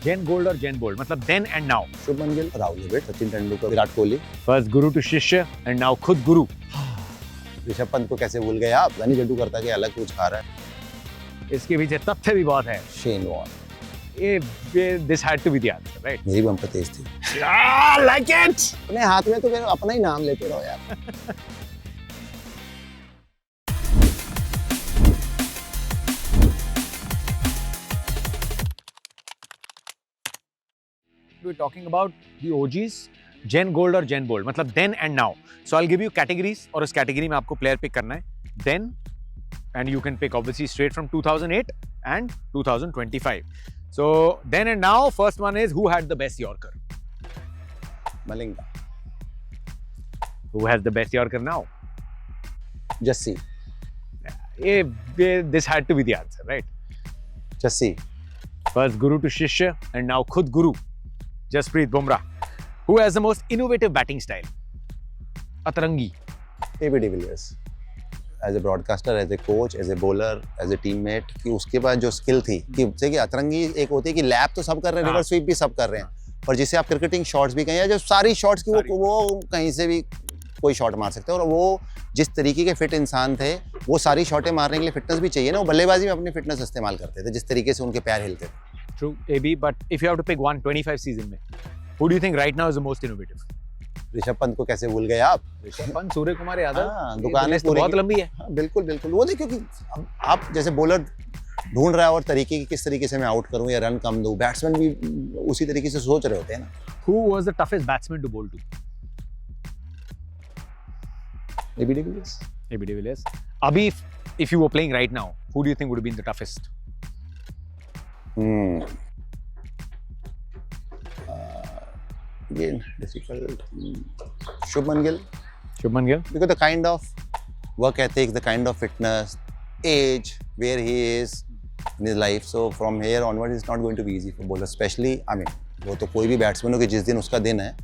जेन gold और gen bold मतलब then and now. Shubman Gill, Rahul Dravid, Sachin Tendulkar, Virat Kohli. First guru to shishya and now खुद गुरु। ऋषभ पंत को कैसे भूल गए आप? यानी जड्डू करता के अलग कुछ खा रहा है। इसके पीछे तथ्य भी बहुत है। Shane Warne. This had to be the answer, right? मेरी बम्पर तेज थी। Like it. अपने हाथ में तो मेरा अपना ही नाम लेते रहो यार। We're talking about the OGs, Gen Gold और Gen Bold मतलब then and now. So I'll give you categories और उस category में आपको player pick करना है. Then and you can pick obviously straight from 2008 and 2025. So then and now, first one is who had the best Yorker? Malinga. Who has the best Yorker now? Jassi. This had to be the answer, right? Jassi. First Guru to Shishya and now Khud Guru. Jasprit Bumrah. Who has the most innovative batting style? Atrangi. AB de Villiers. As a broadcaster, as a coach, as a bowler, as a teammate, कि उसके पास जो skill थी कि जैसे कि अतरंगी एक होती है कि लैप तो सब कर रहे हैं, रिवर्स स्वीप भी सब कर रहे हैं, पर जिसे आप क्रिकेटिंग शॉट्स भी कहें या जो सारी शॉट्स की वो कहीं से भी कोई शॉट मार सकते हैं और वो जिस तरीके के फिट इंसान थे वो सारी शॉटें मारने के लिए फिटनेस भी चाहिए ना, वो बल्लेबाजी में अपनी फिटनेस इस्तेमाल करते थे जिस तरीके से उनके पैर हिलते थे। True, AB, but if you have to pick one 25 season में, who do you think right now is the most innovative? Rishabh Pant को कैसे भूल गए आप? ऋषभ पंत, सूर्य कुमार यादव। दुकानें तो बहुत लंबी है। हाँ, बिल्कुल बिल्कुल। वो देखिए कि आप जैसे बॉलर ढूंढ रहा है और तरीके की किस तरीके से मैं आउट करूं या रन कम दूं, बैट्समैन भी उसी तरीके से सोच रहे होते हैं ना। Who was the toughest batsman to bowl to? AB de Villiers। AB de Villiers. Abhi, if you were playing right now, who do you think would have been the toughest? Again, difficult. Shubman Gill. Shubman Gill. Because the kind of work ethic, the kind of fitness, age, where he is in his life. So from here onward, it's not going to be easy for bowler. Especially, I mean, वो तो कोई भी batsman हो कि जिस दिन उसका दिन है,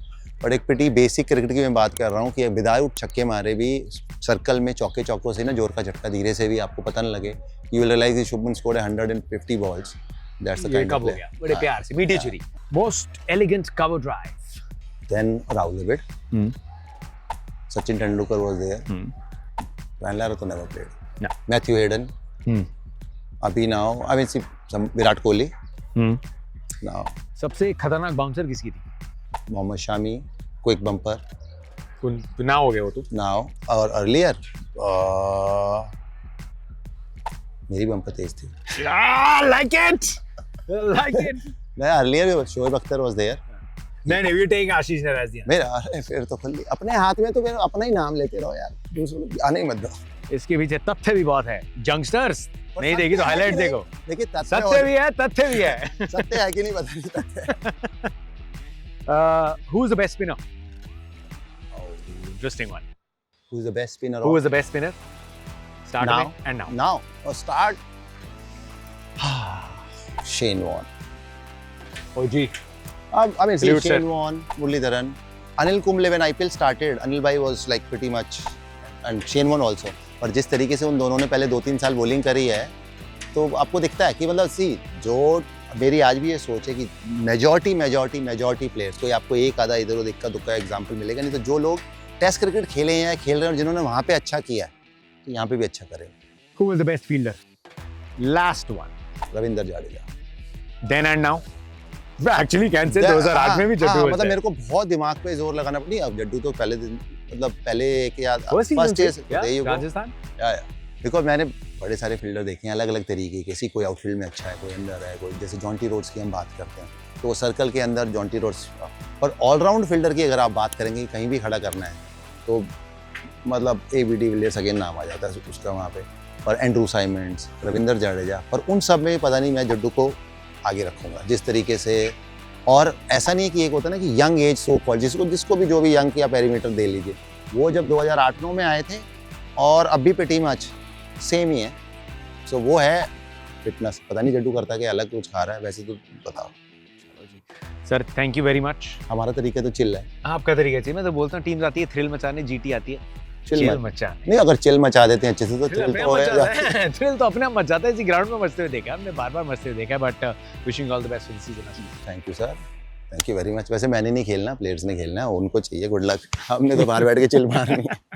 बट एक पिटी बेसिक क्रिकेट की मैं बात कर रहा हूँ कि विदाउट छक्के मारे भी सर्कल में चौकों से ना जोर का झटका धीरे से भी आपको पता न लगे, you will realize that Shubman scored 150 balls. That's the kind of play. बड़े प्यार से, मीठी छुरी. Most elegant cover drive. Then Rahul Dravid. Sachin Tendulkar was there. Brian Lara to never played. No. Matthew Hayden. Abhi now, I mean, see, some Virat Kohli. Now. सबसे खतरनाक bouncer किसकी थी? Mohammad Shami, quick bumper. ना हो गया वो तो. Now, or earlier, मेरी बम्पर तेज थी. Like it. Like it. Earlier Shoaib Akhtar was there. नहीं, we're taking Ashish Narazian. मेरा फिर तो खुली अपने हाथ में तो मेरा अपना ही नाम लेते रहो यार, दूसरों आने ही मत दो। इसके पीछे तथ्य भी बहुत है। यंगस्टर्स नहीं देखी तो हाईलाइट देखो। देखिए सत्य भी है, तथ्य भी है। सत्य है कि नहीं पता नहीं तथ्य। Who's the best spinner? Oh, interesting one. Who's the best spinner? Who is the best spinner? Start now में and now. Now or start. Shane Warne. Oh gee. I mean, Salute, Shane sir. Warne, Muralidharan, Anil Kumble when IPL started, Anil bhai was like pretty much, and Shane Warne also. और जिस तरीके से उन दोनों ने पहले 2-3 साल bowling करी है, तो आपको दिखता है कि मतलब सी जो मेरी आज भी ये सोच है कि मेजॉरिटी प्लेयर्स, कोई आपको एक आधा इधर उधर इक्का दुक्का एग्जाम्पल मिलेगा, नहीं तो जो लोग टेस्ट क्रिकेट खेले हैं, खेल रहे हैं और जिन्होंने वहाँ पे अच्छा किया है, तो यहाँ पे भी अच्छा करें। Who was the best fielder? Last one. Ravindra Jadeja. Then and now. Actually can say 2008 में भी जड्डू हाँ, मतलब मेरे को बहुत दिमाग पे जोर लगाना पड़ी। अब जड्डू तो पहले दिन मतलब पहले एक याद फर्स्ट ईयर राजस्थान। बिकॉज मैंने बड़े सारे फील्डर देखे हैं अलग अलग तरीके के, किसी कोई आउटफील्ड में अच्छा है, कोई अंदर है, कोई जैसे जॉन्टी रोड्स की हम बात करते हैं तो वो सर्कल के अंदर जॉन्टी रोड्स, और ऑलराउंड फील्डर की अगर आप बात करेंगे कहीं भी खड़ा करना है तो मतलब AB de Villiers अगेन नाम आ जाता है उसका वहाँ पे, और एंड्रू साइमंड्स, रविंद्र जाडेजा, और उन सब में पता नहीं मैं जड्डू को आगे रखूँगा जिस तरीके से। और ऐसा नहीं है कि एक होता है ना कि यंग एज सो कॉल्ड, जिसको भी जो भी यंग या पेरीमीटर दे लीजिए, वो जब 2008-9 में आए थे और अभी पे टीम आज सेम ही है। सो वो है फिटनेस। पता नहीं जड्डू करता कि अलग कुछ खा रहा है, वैसे तो बताओ। Sir thank you very much. हमारा तरीका तो चिल है। आपका तरीका चाहिए, मैं तो बोलता हूँ टीम्स आती है थ्रिल मचाने, GT आती है चिल मचा नहीं, अगर चिल मचा देते हैं अच्छे से तो थ्रिल तो होएगा। थ्रिल तो अपने आप मच जाता है, इसी ग्राउंड में मचते हुए देखा है हमने, बार-बार मचते हुए देखा है, but wishing all the best for the season. Thank you sir, thank you very much. वैसे मैंने नहीं खेलना, प्लेयर्स ने खेलना है, उनको चाहिए गुड लक, हमने तो बाहर बैठ के चिल मारनी है।